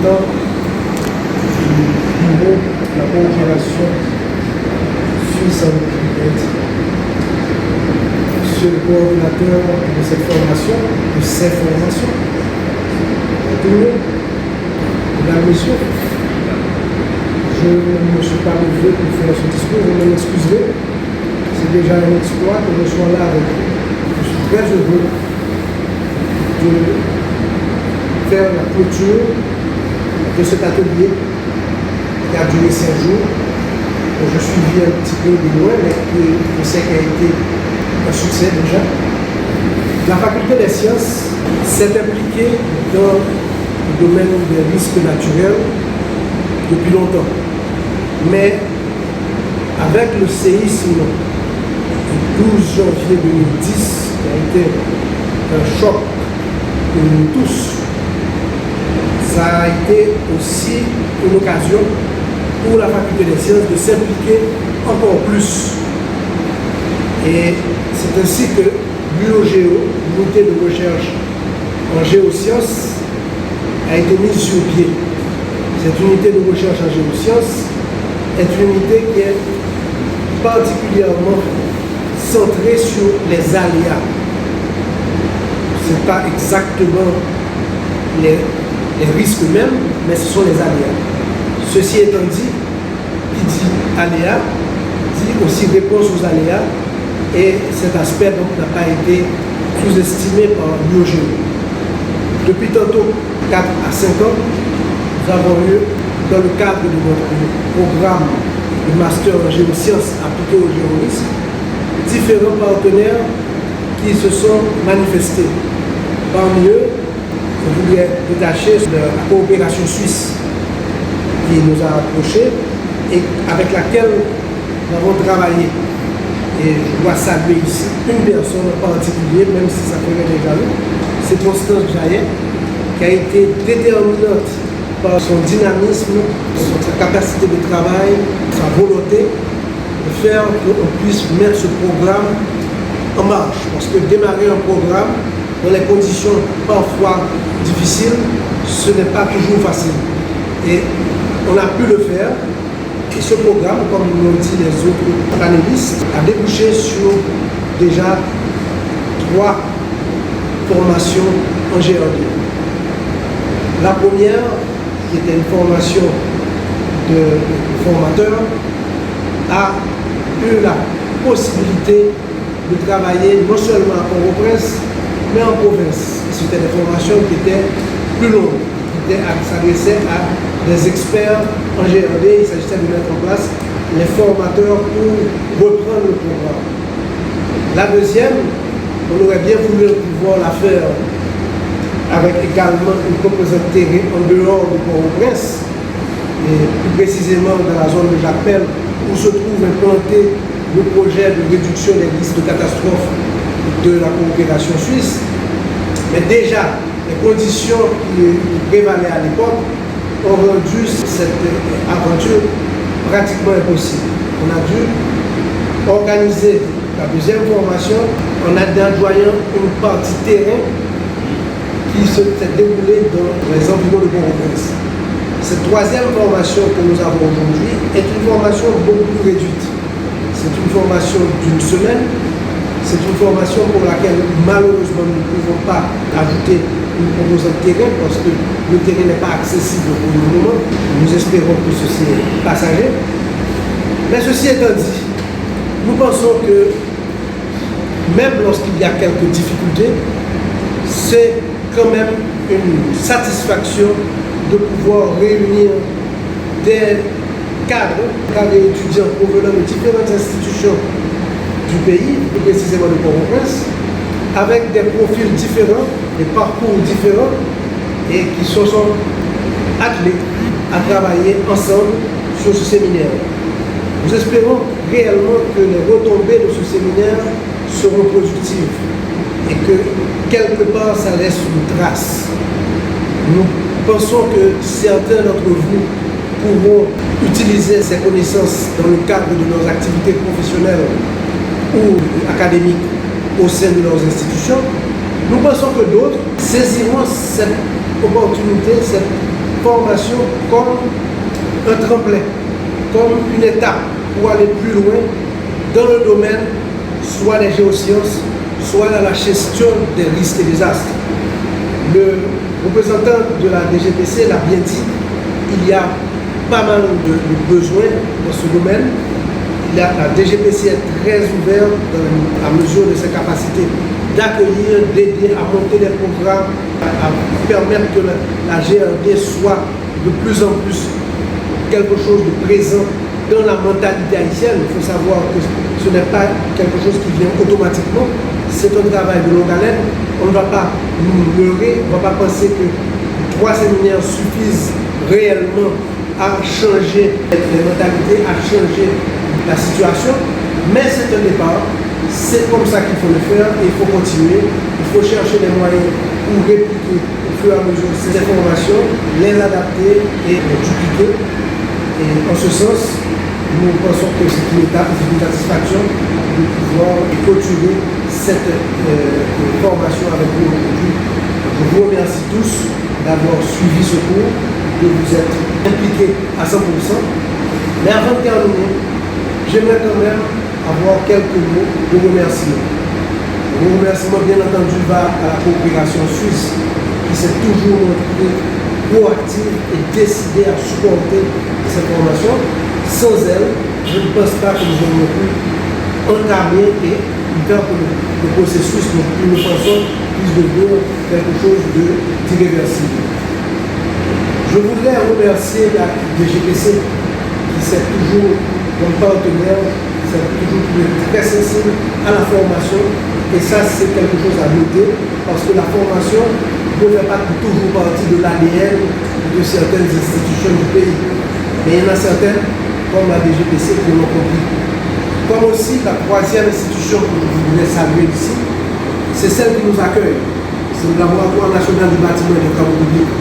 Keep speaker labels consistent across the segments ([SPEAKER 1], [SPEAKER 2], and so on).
[SPEAKER 1] représentant du bureau de la coopération suisse en République. Monsieur le coordinateur de cette formation, de ces formations, tout le monde, mesdames, messieurs, je ne me suis pas levé pour faire ce discours, vous m'en excuserez. C'est déjà un exploit que je sois là avec vous. Je suis très heureux de faire la clôture de cet atelier qui a duré 5 jours. Je suivi un petit peu de loin, mais je sais qu'il a été un succès déjà. La faculté des sciences s'est impliquée dans le domaine des risques naturels depuis longtemps. Mais avec le séisme du 12 janvier 2010, qui a été un choc pour nous tous, ça a été aussi une occasion pour la faculté des sciences de s'impliquer encore plus. Et c'est ainsi que l'UOGEO, l'unité de recherche en géosciences, a été mise sur pied. Cette unité de recherche en géosciences est une unité qui est particulièrement centrée sur les aléas. Ce n'est pas exactement les risques mêmes, mais ce sont les aléas. Ceci étant dit, qui dit aléa, dit aussi réponse aux aléas, et cet aspect n'a pas été sous-estimé par l'UOGEO. Depuis tantôt 4 à 5 ans, nous avons eu, dans le cadre de notre programme de master en géosciences appliquées au géorisme, différents partenaires qui se sont manifestés. Parmi eux, je voudrais détacher la coopération suisse qui nous a approchés et avec laquelle nous avons travaillé. Et je dois saluer ici une personne en particulier, même si ça ferait déjà long, c'est Constance Jaillet, qui a été déterminante par son dynamisme, sa capacité de travail, sa volonté de faire qu'on puisse mettre ce programme en marche. Parce que démarrer un programme dans les conditions parfois difficiles, ce n'est pas toujours facile. Et on a pu le faire. Et ce programme, comme l'ont dit les autres panélistes, a débouché sur déjà 3 formations en GRD. La première, qui était une formation de formateur, a eu la possibilité de travailler non seulement à Port-au-Prince, mais en province. C'était des formations qui étaient plus longues, qui s'adressaient à des experts en GRD. Il s'agissait de mettre en place les formateurs pour reprendre le programme. La deuxième, on aurait bien voulu pouvoir la faire avec également une composante terrain en dehors de Port-au-Prince, et plus précisément dans la zone de Jacpel, où se trouve implanté le projet de réduction des risques de catastrophe de la coopération suisse. Mais déjà, les conditions qui prévalaient à l'époque ont rendu cette aventure pratiquement impossible. On a dû organiser la deuxième formation en adjoignant une partie terrain qui s'est déroulée dans les environs de Port-au-Prince. Cette troisième formation que nous avons aujourd'hui est une formation beaucoup plus réduite. C'est une formation d'une semaine. C'est une formation pour laquelle malheureusement nous ne pouvons pas ajouter une composante terrain parce que le terrain n'est pas accessible pour le moment. Nous espérons que ceci est passager. Mais ceci étant dit, nous pensons que même lorsqu'il y a quelques difficultés, c'est quand même une satisfaction de pouvoir réunir des cadres étudiants provenant de différentes institutions du pays, plus précisément de Port-au-Prince, avec des profils différents, des parcours différents, et qui se sont attelés à travailler ensemble sur ce séminaire. Nous espérons réellement que les retombées de ce séminaire seront productives et que quelque part ça laisse une trace. Nous pensons que certains d'entre vous pourront utiliser ces connaissances dans le cadre de leurs activités professionnelles ou académiques au sein de leurs institutions. Nous pensons que d'autres saisiront cette opportunité, cette formation comme un tremplin, comme une étape pour aller plus loin dans le domaine, soit des géosciences, soit dans la gestion des risques et des désastres. Le représentant de la DGPC l'a bien dit, il y a pas mal de besoins dans ce domaine. La DGPC est très ouverte à mesure de ses capacités d'accueillir, d'aider à monter des programmes, à permettre que la GRD soit de plus en plus quelque chose de présent dans la mentalité haïtienne. Il faut savoir que ce n'est pas quelque chose qui vient automatiquement, c'est un travail de longue haleine. On ne va pas nous leurrer, on ne va pas penser que 3 séminaires suffisent réellement à changer les mentalités, à changer la situation, mais c'est un départ, c'est comme ça qu'il faut le faire et il faut continuer, il faut chercher des moyens pour répliquer au fur et à mesure ces informations, les adapter et les dupliquer. Et en ce sens, nous pensons que c'est une étape, c'est une satisfaction de pouvoir clôturer cette formation avec vous aujourd'hui. Je vous remercie tous d'avoir suivi ce cours, de vous être impliqués à 100%. Mais avant de terminer, j'aimerais quand même avoir quelques mots de remerciement. Le remerciement, bien entendu, va à la coopération suisse qui s'est toujours montrée proactive et décidée à supporter cette formation. Sans elle, je ne pense pas que nous aurions pu entamer et faire que le processus que nous pensons puisse devenir quelque chose d'irréversible. Je voudrais remercier la DGPC qui s'est toujours comme partenaire, qui s'est toujours trouvé très sensible à la formation. Et ça, c'est quelque chose à noter parce que la formation ne fait pas toujours partie de l'ADN de certaines institutions du pays. Mais il y en a certaines, comme la DGPC, qui l'ont compris. Comme aussi la 3e institution que je voulais saluer ici, c'est celle qui nous accueille. C'est le Laboratoire national du bâtiment et des travaux publics.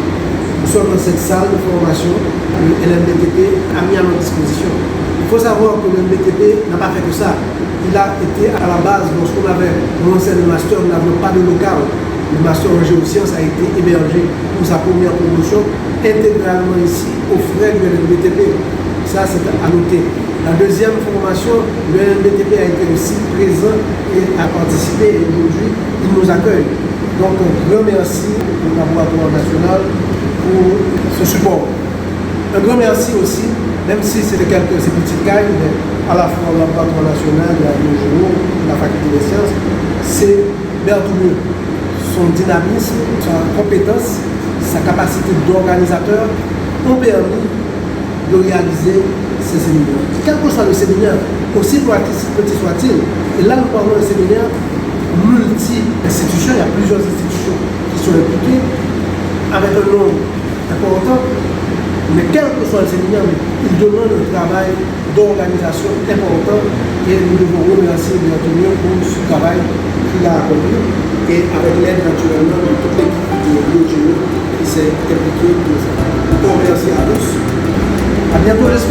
[SPEAKER 1] Nous sommes dans cette salle de formation que le LMBTP a mis à notre disposition. Il faut savoir que le LMBTP n'a pas fait que ça. Il a été à la base, lorsqu'on avait lancé le master, nous n'avions pas de local. Le master en géosciences a été hébergé pour sa première promotion intégralement ici, aux frais du LMBTP. Ça, c'est à noter. La deuxième formation, le LMBTP a été aussi présent et a participé. Et aujourd'hui, il nous accueille. Donc, un grand merci au Laboratoire national pour ce support. Un grand merci aussi, même si c'est ces petites cailles, mais à la fois au Laboratoire national, de la Biogéo, de la Faculté des sciences, c'est Berthouleux. Son dynamisme, sa compétence, sa capacité d'organisateur ont permis de réaliser ces séminaires. Quel que soit le séminaire, aussi petit soit-il, et là nous parlons d'un séminaire multi-institutions, il y a plusieurs institutions qui sont impliquées, avec un nombre important, mais quel que soit le séminaire, il demande un travail d'organisation important et nous devons remercier Berthouleux pour ce travail qu'il a accompli et avec l'aide naturellement de toute l'équipe de Biogéo qui s'est impliquée pour ça. Merci à tous. À bientôt, j'espère.